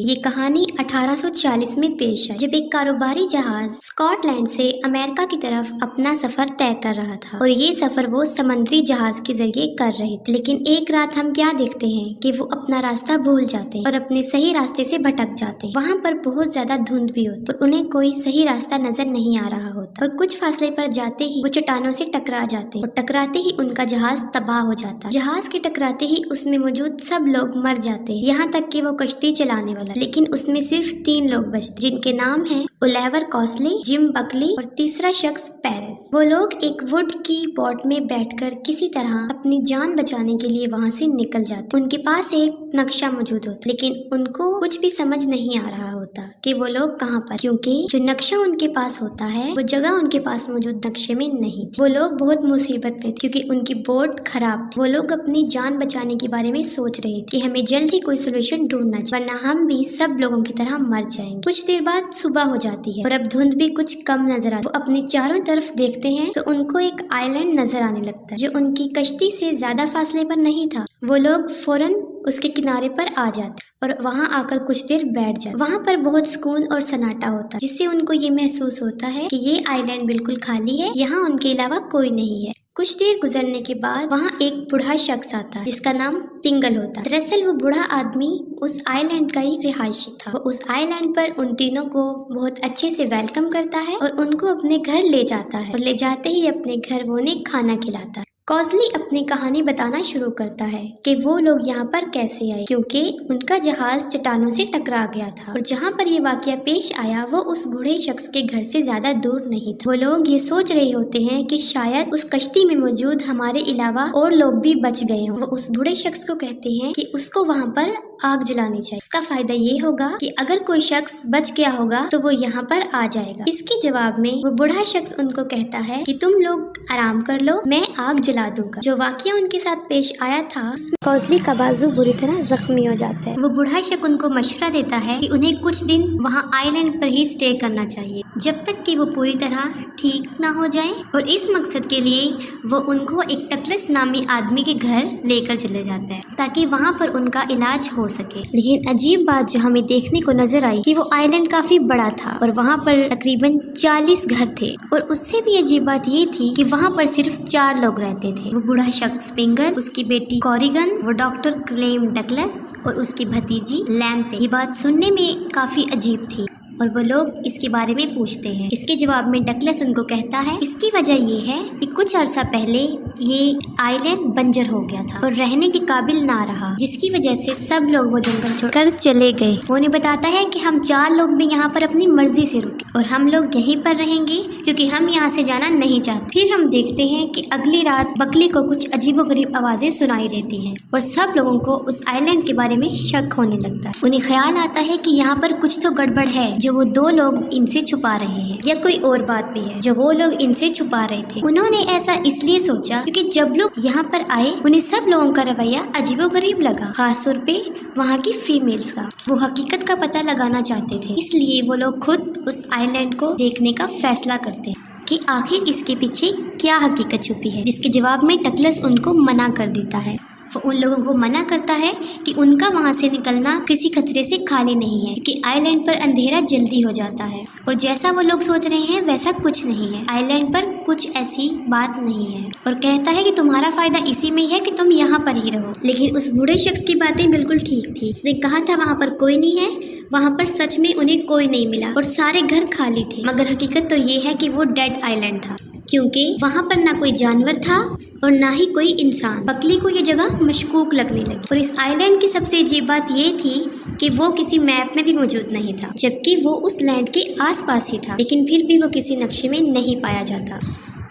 ये कहानी 1840 में पेश है, जब एक कारोबारी जहाज स्कॉटलैंड से अमेरिका की तरफ अपना सफर तय कर रहा था और ये सफर वो समुद्री जहाज के जरिए कर रहे थे। लेकिन एक रात हम क्या देखते हैं कि वो अपना रास्ता भूल जाते हैं और अपने सही रास्ते से भटक जाते हैं। वहाँ पर बहुत ज्यादा धुंध भी होती है और उन्हें कोई सही रास्ता नजर नहीं आ रहा होता और कुछ फासले पर जाते ही वो चट्टानों से टकरा जाते हैं और टकराते ही उनका जहाज तबाह हो जाता है। जहाज के टकराते ही उसमें मौजूद सब लोग मर जाते हैं, यहाँ तक कि वो कश्ती चलाने वाला। लेकिन उसमें सिर्फ 3 लोग बचते, जिनके नाम हैं ओलिवर कॉस्ली, जिम बकली और तीसरा शख्स पेरिस। वो लोग एक वुड की बोट में बैठकर किसी तरह अपनी जान बचाने के लिए वहाँ से निकल जाते। उनके पास एक नक्शा मौजूद होता, लेकिन उनको कुछ भी समझ नहीं आ रहा होता कि वो लोग कहाँ पर, क्योंकि जो नक्शा उनके पास होता है वो जगह उनके पास मौजूद नक्शे में नहीं थी। वो लोग बहुत मुसीबत में थे क्योंकि उनकी बोट खराब थी। वो लोग अपनी जान बचाने के बारे में सोच रहे थे कि हमें जल्द ही कोई सोल्यूशन ढूंढना चाहिए, वरना हम भी सब लोगों की तरह मर जाएंगे। कुछ देर बाद सुबह हो जाती है और अब धुंध भी कुछ कम नजर आती है। वो अपनी चारों तरफ देखते हैं तो उनको एक आइलैंड नजर आने लगता है जो उनकी कश्ती से ज्यादा फासले पर नहीं था। वो लोग फौरन उसके किनारे पर आ जाते और वहां आकर कुछ देर बैठ जाते। वहां पर बहुत सुकून और सन्नाटा होता है, जिससे उनको ये महसूस होता है कि ये आइलैंड बिल्कुल खाली है, यहाँ उनके अलावा कोई नहीं है। कुछ देर गुजरने के बाद वहाँ एक बूढ़ा शख्स आता है जिसका नाम पिंगल होता है। दरअसल वो बूढ़ा आदमी उस आइलैंड का ही रिहायशी था। वो उस आइलैंड पर उन तीनों को बहुत अच्छे से वेलकम करता है और उनको अपने घर ले जाता है और ले जाते ही अपने घर वो उन्हें खाना खिलाता है। कॉस्ली अपनी कहानी बताना शुरू करता है कि वो लोग यहाँ पर कैसे आए, क्योंकि उनका जहाज चट्टानों से टकरा गया था और जहाँ पर ये वाकया पेश आया वो उस बूढ़े शख्स के घर से ज्यादा दूर नहीं था। वो लोग ये सोच रहे होते हैं कि शायद उस कश्ती में मौजूद हमारे अलावा और लोग भी बच गए हों। वो उस बूढ़े शख्स को कहते हैं कि उसको वहाँ पर आग जलानी चाहिए। इसका फायदा ये होगा कि अगर कोई शख्स बच गया होगा तो वो यहाँ पर आ जाएगा। इसके जवाब में वो बूढ़ा शख्स उनको कहता है कि तुम लोग आराम कर लो, मैं आग जला दूंगा। जो वाकया उनके साथ पेश आया था उसमें कॉस्ली का बाजू बुरी तरह जख्मी हो जाता है। वो बूढ़ा शख्स उनको मशवरा देता है कि उन्हें कुछ दिन वहाँ आइलैंड पर ही स्टे करना चाहिए जब तक कि वो पूरी तरह ठीक ना हो जाए, और इस मकसद के लिए वो उनको एक टकलस नामी आदमी के घर लेकर चले जाते हैं ताकि वहाँ पर उनका इलाज हो सके। लेकिन अजीब बात जो हमें देखने को नजर आई कि वो आइलैंड काफी बड़ा था और वहाँ पर तकरीबन 40 घर थे, और उससे भी अजीब बात ये थी कि वहाँ पर सिर्फ 4 लोग रहते थे। वो बूढ़ा शख्स पिंगर, उसकी बेटी कॉरिगन, वो डॉक्टर क्लेम डगलस और उसकी भतीजी लैम्पे। ये बात सुनने में काफी अजीब थी और वो लोग इसके बारे में पूछते हैं। इसके जवाब में डगलस उनको कहता है इसकी वजह ये है कि कुछ अरसा पहले ये आइलैंड बंजर हो गया था और रहने के काबिल ना रहा, जिसकी वजह से सब लोग वो जंगल छोड़कर चले गए। वो उन्हें बताता है कि हम 4 लोग भी यहाँ पर अपनी मर्जी से रुके और हम लोग यहीं पर रहेंगे क्योंकि हम यहाँ से जाना नहीं चाहते। फिर हम देखते हैं कि अगली रात बकली को कुछ अजीबोगरीब आवाजें सुनाई देती हैं और सब लोगों को उस आइलैंड के बारे में शक होने लगता है। उन्हें ख्याल आता है कि यहाँ पर कुछ तो गड़बड़ है जो वो 2 लोग इनसे छुपा रहे हैं, या कोई और बात भी है जो वो लोग इनसे छुपा रहे थे। उन्होंने ऐसा इसलिए सोचा क्योंकि जब लोग यहाँ पर आए उन्हें सब लोगों का रवैया अजीबोगरीब लगा, खासतौर पे वहाँ की फीमेल्स का। वो हकीकत का पता लगाना चाहते थे, इसलिए वो लोग खुद उस आइलैंड को देखने का फैसला करते हैं कि आखिर इसके पीछे क्या हकीकत छुपी है, जिसके जवाब में डगलस उनको मना कर देता है। वो उन लोगों को मना करता है कि उनका वहाँ से निकलना किसी खतरे से खाली नहीं है क्योंकि आइलैंड पर अंधेरा जल्दी हो जाता है और जैसा वो लोग सोच रहे हैं वैसा कुछ नहीं है। आइलैंड पर कुछ ऐसी बात नहीं है और कहता है कि तुम्हारा फायदा इसी में है कि तुम यहाँ पर ही रहो। लेकिन उस बूढ़े शख्स की बातें बिल्कुल ठीक थी। उसने कहा था वहाँ पर कोई नहीं है, वहाँ पर सच में उन्हें कोई नहीं मिला और सारे घर खाली थे, मगर हकीकत तो ये है कि वो डेड आइलैंड था क्योंकि वहाँ पर ना कोई जानवर था और ना ही कोई इंसान। बकली को ये जगह मशकूक लगने लगी और इस आइलैंड की सबसे अजीब बात ये थी कि वो किसी मैप में भी मौजूद नहीं था, जबकि वो उस लैंड के आसपास ही था, लेकिन फिर भी वो किसी नक्शे में नहीं पाया जाता।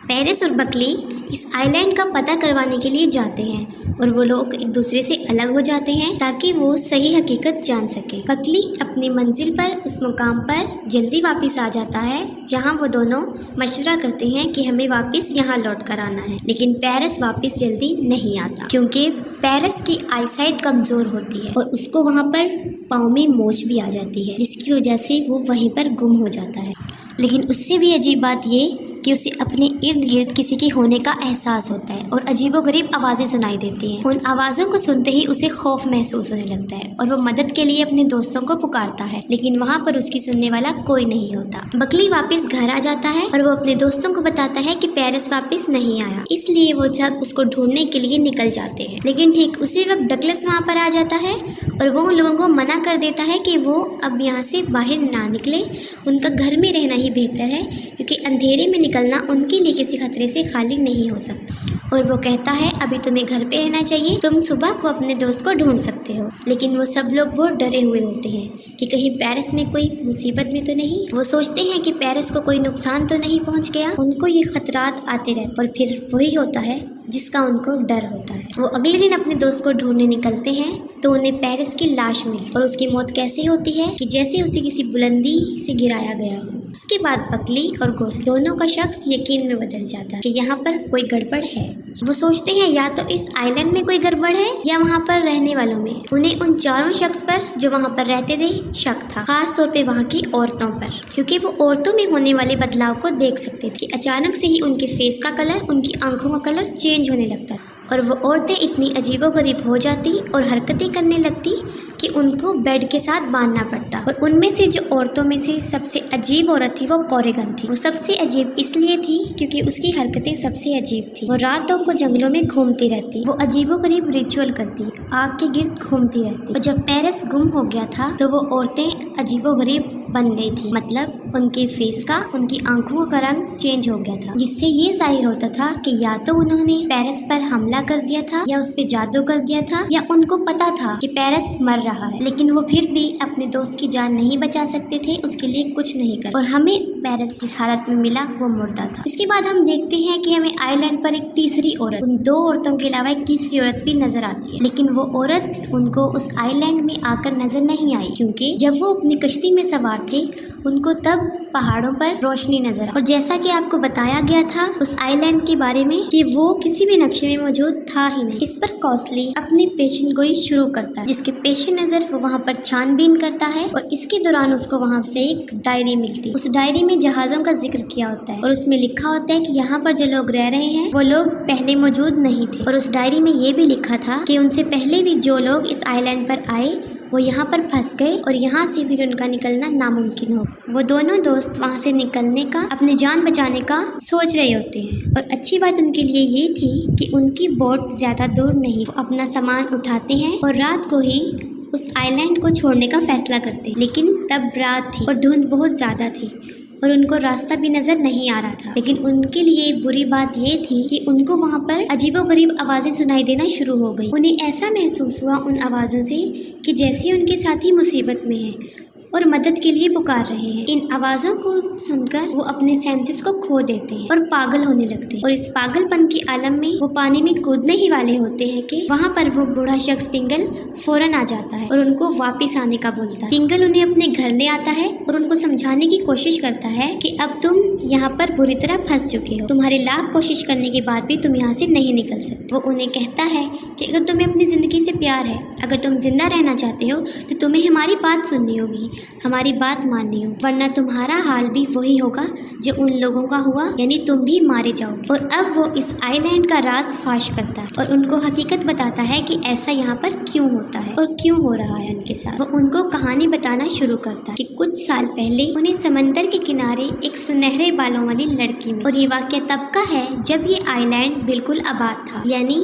पेरिस और बकली इस आइलैंड का पता करवाने के लिए जाते हैं और वो लोग एक दूसरे से अलग हो जाते हैं ताकि वो सही हकीकत जान सके। बकली अपनी मंजिल पर उस मुकाम पर जल्दी वापस आ जाता है जहां वो दोनों मशवरा करते हैं कि हमें वापस यहाँ लौट कर आना है, लेकिन पेरिस वापस जल्दी नहीं आता क्योंकि पेरिस की आईसाइट कमज़ोर होती है और उसको वहाँ पर पाँव में मोच भी आ जाती है, जिसकी वजह से वो वहीं पर गुम हो जाता है। लेकिन उससे भी अजीब बात ये کہ اسے اپنے ارد گرد کسی کے ہونے کا احساس ہوتا ہے اور عجیب و غریب آوازیں سنائی دیتی ہیں۔ ان آوازوں کو سنتے ہی اسے خوف محسوس ہونے لگتا ہے اور وہ مدد کے لیے اپنے دوستوں کو پکارتا ہے، لیکن وہاں پر اس کی سننے والا کوئی نہیں ہوتا۔ بکلی واپس گھر آ جاتا ہے اور وہ اپنے دوستوں کو بتاتا ہے کہ پیرس واپس نہیں آیا، اس لیے وہ سب اس کو ڈھونڈنے کے لیے نکل جاتے ہیں۔ لیکن ٹھیک اسی وقت ڈگلس وہاں پر آ جاتا ہے اور وہ ان لوگوں کو منع کر دیتا ہے کہ وہ اب یہاں سے باہر نہ نکلے، ان کا گھر میں رہنا ہی بہتر ہے، کیونکہ اندھیرے میں نکلنا ان کے لیے کسی خطرے سے خالی نہیں ہو سکتا۔ اور وہ کہتا ہے ابھی تمہیں گھر پہ رہنا چاہیے، تم صبح کو اپنے دوست کو ڈھونڈ سکتے ہو۔ لیکن وہ سب لوگ بہت ڈرے ہوئے ہوتے ہیں کہ کہیں پیرس میں کوئی مصیبت میں تو نہیں۔ وہ سوچتے ہیں کہ پیرس کو کوئی نقصان تو نہیں پہنچ گیا۔ ان کو یہ خطرات آتے رہتے اور پھر وہی ہوتا ہے جس کا ان کو ڈر ہوتا ہے۔ وہ اگلے دن اپنے دوست کو ڈھونڈنے نکلتے ہیں تو انہیں پیرس کی لاش ملتی اور اس کی موت کیسے ہوتی ہے کہ جیسے اسے کسی بلندی سے گرایا گیا ہو۔ اس کے بعد بکلی اور گوسٹ دونوں کا شخص یقین میں بدل جاتا ہے کہ یہاں پر کوئی گڑبڑ ہے۔ وہ سوچتے ہیں یا تو اس آئی لینڈ میں کوئی گڑبڑ ہے یا وہاں پر رہنے والوں میں۔ انہیں ان چاروں شخص پر جو وہاں پر رہتے تھے شک تھا، خاص طور پہ وہاں کی عورتوں پر، کیونکہ وہ عورتوں میں ہونے والے بدلاؤ کو دیکھ سکتے تھے کہ اچانک سے ہی ان کے فیس کا کلر، ان کی آنکھوں کا کلر چینج ہونے لگتا ہے اور وہ عورتیں اتنی عجیب و غریب ہو جاتی اور حرکتیں کرنے لگتی کہ ان کو بیڈ کے ساتھ باندھنا پڑتا۔ اور ان میں سے جو عورتوں میں سے سب سے عجیب عورت تھی وہ کوریگن تھی۔ وہ سب سے عجیب اس لیے تھی کیونکہ اس کی حرکتیں سب سے عجیب تھی۔ وہ راتوں کو جنگلوں میں گھومتی رہتی، وہ عجیب و غریب ریچول کرتی، آگ کے گرد گھومتی رہتی۔ اور جب پیرس گم ہو گیا تھا تو وہ عورتیں عجیب و غریب بن گئی تھی، مطلب ان کے فیس کا، ان کی آنکھوں کا رنگ چینج ہو گیا تھا، جس سے یہ ظاہر ہوتا تھا کہ یا تو انہوں نے پیرس پر حملہ کر دیا تھا یا اس پہ جادو کر دیا تھا، یا ان کو پتا تھا کہ پیرس مر رہا ہے لیکن وہ پھر بھی اپنے دوست کی جان نہیں بچا سکتے تھے، اس کے لیے کچھ نہیں کر۔ اور ہمیں پیرس جس حالت میں ملا وہ مردہ تھا۔ اس کے بعد ہم دیکھتے ہیں کہ ہمیں آئی لینڈ پر ایک تیسری عورت، ان دو عورتوں کے علاوہ ایک تیسری عورت بھی نظر آتی ہے، لیکن وہ عورت ان کو اس آئی لینڈ میں آ کر نظر نہیں آئی، کیونکہ جب وہ اپنی کشتی میں سوار تھے ان کو تب پہاڑوں پر روشنی نظر آئی۔ اور جیسا کہ آپ کو بتایا گیا تھا اس آئی لینڈ کے بارے میں کہ وہ کسی بھی نقشے میں موجود تھا ہی نہیں، اس پر کوسلی اپنی پیشن گوئی شروع کرتا ہے، جس کے پیش نظر وہ وہاں پر چھان بین کرتا ہے اور اس کے دوران اس کو وہاں سے ایک ڈائری ملتی۔ اس ڈائری میں جہازوں کا ذکر کیا ہوتا ہے اور اس میں لکھا ہوتا ہے کہ یہاں پر جو لوگ رہ رہے ہیں وہ لوگ پہلے موجود نہیں تھے، اور اس ڈائری میں یہ بھی لکھا تھا کہ ان سے پہلے بھی جو لوگ اس آئی لینڈ پر آئے وہ یہاں پر پھنس گئے اور یہاں سے پھر ان کا نکلنا ناممکن ہو۔ وہ دونوں دوست وہاں سے نکلنے کا، اپنی جان بچانے کا سوچ رہے ہوتے ہیں، اور اچھی بات ان کے لیے یہ تھی کہ ان کی بوٹ زیادہ دور نہیں، وہ اپنا سامان اٹھاتے ہیں اور رات کو ہی اس آئی لینڈ کو چھوڑنے کا فیصلہ کرتے، لیکن تب رات تھی اور دھند بہت زیادہ تھی اور ان کو راستہ بھی نظر نہیں آ رہا تھا۔ لیکن ان کے لیے بری بات یہ تھی کہ ان کو وہاں پر عجیب و غریب آوازیں سنائی دینا شروع ہو گئی۔ انہیں ایسا محسوس ہوا ان آوازوں سے کہ جیسے ان کے ساتھی مصیبت میں ہیں اور مدد کے لیے پکار رہے ہیں۔ ان آوازوں کو سن کر وہ اپنے سینسز کو کھو دیتے ہیں اور پاگل ہونے لگتے ہیں، اور اس پاگل پن کے عالم میں وہ پانی میں کودنے ہی والے ہوتے ہیں کہ وہاں پر وہ بوڑھا شخص پنگل فوراً آ جاتا ہے اور ان کو واپس آنے کا بولتا ہے۔ پنگل انہیں اپنے گھر لے آتا ہے اور ان کو سمجھانے کی کوشش کرتا ہے کہ اب تم یہاں پر بری طرح پھنس چکے ہو، تمہارے لاکھ کوشش کرنے کے بعد بھی تم یہاں سے نہیں نکل سکتے۔ وہ انہیں کہتا ہے کہ اگر تمہیں اپنی زندگی سے پیار ہے، اگر تم زندہ رہنا چاہتے ہو تو تمہیں ہماری بات سننی ہوگی، ہماری بات ماننی ہو، ورنہ تمہارا حال بھی وہی ہوگا جو ان لوگوں کا ہوا، یعنی تم بھی مارے جاؤ گے۔ اور اب وہ اس آئی لینڈ کا راز فاش کرتا ہے اور ان کو حقیقت بتاتا ہے کہ ایسا یہاں پر کیوں ہوتا ہے اور کیوں ہو رہا ہے ان کے ساتھ۔ وہ ان کو کہانی بتانا شروع کرتا ہے کہ کچھ سال پہلے انہیں سمندر کے کنارے ایک سنہرے بالوں والی لڑکی ملی، اور یہ واقعہ تب کا ہے جب یہ آئی لینڈ بالکل آباد تھا، یعنی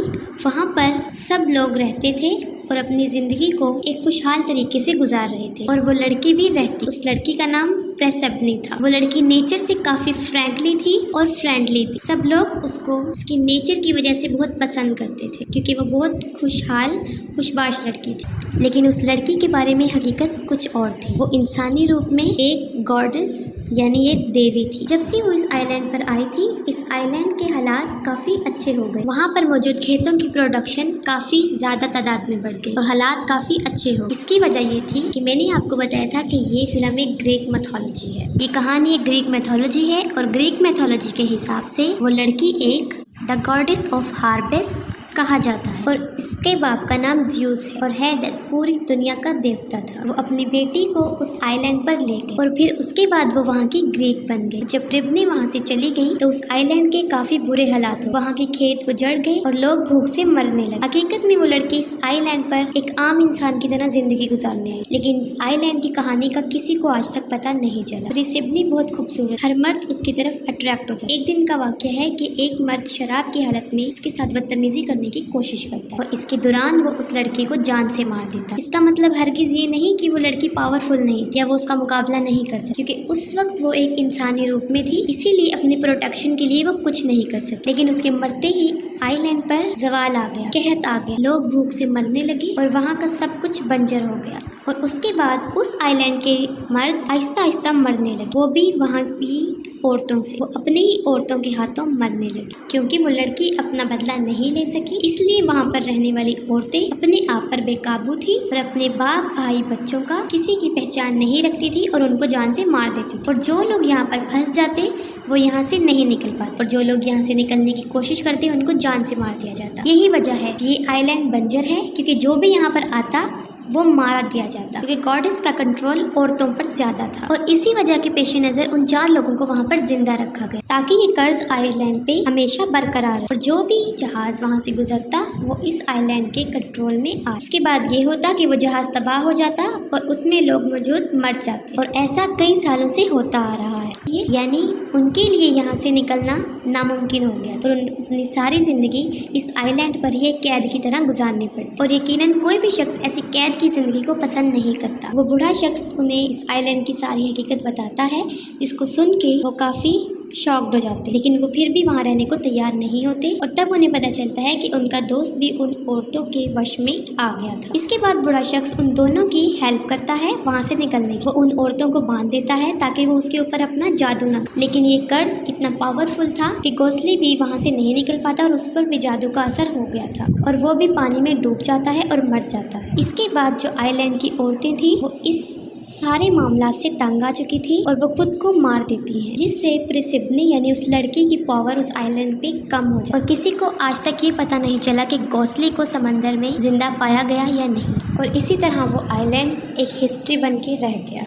وہاں پر سب لوگ رہتے تھے اور اپنی زندگی کو ایک خوشحال طریقے سے گزار رہے تھے، اور وہ لڑکی بھی رہتی۔ اس لڑکی کا نام پریسیپنی تھا۔ وہ لڑکی نیچر سے کافی فرینکلی تھی اور فرینڈلی بھی۔ سب لوگ اس کو اس کی نیچر کی وجہ سے بہت پسند کرتے تھے کیونکہ وہ بہت خوشحال خوشباش لڑکی تھی، لیکن اس لڑکی کے بارے میں حقیقت کچھ اور تھی۔ وہ انسانی روپ میں ایک گاڈس یعنی ایک دیوی تھی۔ جب سے وہ اس آئی لینڈ پر آئی تھی اس آئی لینڈ کے حالات کافی اچھے ہو گئے، وہاں پر موجود کھیتوں کی پروڈکشن کافی زیادہ تعداد میں بڑھ گئی اور حالات کافی اچھے ہو۔ اس کی وجہ یہ تھی کہ میں نے آپ کو بتایا تھا کہ یہ فلم ایک گریک میتھولوجی ہے، یہ کہانی ایک گریک میتھولوجی ہے، اور گریک میتھولوجی کے حساب سے وہ لڑکی ایک द गॉडेस ऑफ हार्वेस्ट कहा जाता है और इसके बाप का नाम ज़्यूस है और हेडेस पूरी दुनिया का देवता था। वो अपनी बेटी को उस आइलैंड पर ले गए और फिर उसके बाद वो वहाँ की ग्रीक बन गई। जब रिबनी वहाँ से चली गई तो उस आइलैंड के काफी बुरे हालात हुए। वहाँ के खेत उजड़ गए और लोग भूख से मरने लगे। हकीकत में वो लड़की इस आइलैंड पर एक आम इंसान की तरह जिंदगी गुजारने आई, लेकिन इस आइलैंड की कहानी का किसी को आज तक पता नहीं चला। और रिबनी बहुत खूबसूरत, हर मर्द उसकी तरफ अट्रैक्ट हो जाता है। एक दिन का वाक्य है कि एक मर्द शराब की हालत में उसके साथ बदतमीजी करने की कोशिश करता है और इसके दौरान वो उस लड़की को जान से मार देता है। इसका मतलब हरगिज ये नहीं कि वो लड़की पावरफुल नहीं थी या वो उसका मुकाबला नहीं कर सकती, क्योंकि उस वक्त वो एक इंसानी रूप में थी, इसीलिए अपने प्रोटेक्शन के लिए वो कुछ नहीं कर सकती। लेकिन उसके मरते ही आइलैंड पर जवाल आ गया, कहत आ गया, लोग भूख से मरने लगे और वहाँ का सब कुछ बंजर हो गया। और उसके बाद उस आइलैंड के मर्द आहिस्ता आहिस्ता मरने लगे, वो भी वहाँ की औरतों से। वो अपनी ही औरतों के हाथों मरने लगी क्योंकि वो लड़की अपना बदला नहीं ले सकी। इसलिए वहाँ पर रहने वाली औरतें अपने आप पर बेकाबू थी और अपने बाप भाई बच्चों का किसी की पहचान नहीं रखती थी और उनको जान से मार देती थी। और जो लोग यहाँ पर फंस जाते वो यहाँ से नहीं निकल पाते और जो लोग यहाँ से निकलने की कोशिश करते उनको जान से मार दिया जाता। यही वजह है कि ये आइलैंड बंजर है, क्योंकि जो भी यहाँ पर आता वो मारा दिया जाता, क्योंकि गॉडेस का कंट्रोल औरतों पर ज्यादा था। और इसी वजह के पेश नजर उन 4 लोगों को वहाँ पर जिंदा रखा गया ताकि ये कर्ज आइलैंड पे हमेशा बरकरार रहे और जो भी जहाज वहाँ से गुजरता वो इस आइलैंड के कंट्रोल में आ। उसके बाद ये होता कि वो जहाज तबाह हो जाता और उसमें लोग मौजूद मर जाते और ऐसा कई सालों से होता आ रहा है। यानी उनके लिए यहाँ से निकलना नामुमकिन हो गया और अपनी सारी जिंदगी इस आइलैंड पर ही कैद की तरह गुजारनी पड़ी। और यकीनन कोई भी शख्स ऐसी कैद की जिंदगी को पसंद नहीं करता। वो बूढ़ा शख्स उन्हें इस आइलैंड की सारी हकीकत बताता है, जिसको सुन के वो काफी शॉक्ड हो जाते, लेकिन वो फिर भी वहाँ रहने को तैयार नहीं होते। और तब उन्हें पता चलता है कि उनका दोस्त भी उन औरतों के वश में आ गया था। इसके बाद बूढ़ा शख्स उन दोनों की हेल्प करता है वहाँ से निकलने की। वो उन औरतों को बांध देता है ताकि वो उसके ऊपर अपना जादू न, लेकिन ये कर्ज इतना पावरफुल था कि घोंसले भी वहाँ से नहीं निकल पाता और उस पर भी जादू का असर हो गया था और वो भी पानी में डूब जाता है और मर जाता है। इसके बाद जो आइलैंड की औरतें थी वो इस सारे मामला से तंग आ चुकी थी और वो खुद को मार देती हैं, जिससे प्रिसिबनी यानी उस लड़की की पावर उस आइलैंड पे कम हो जाती। और किसी को आज तक ये पता नहीं चला कि घोंसले को समंदर में जिंदा पाया गया या नहीं। और इसी तरह वो आइलैंड एक हिस्ट्री बन के रह गया।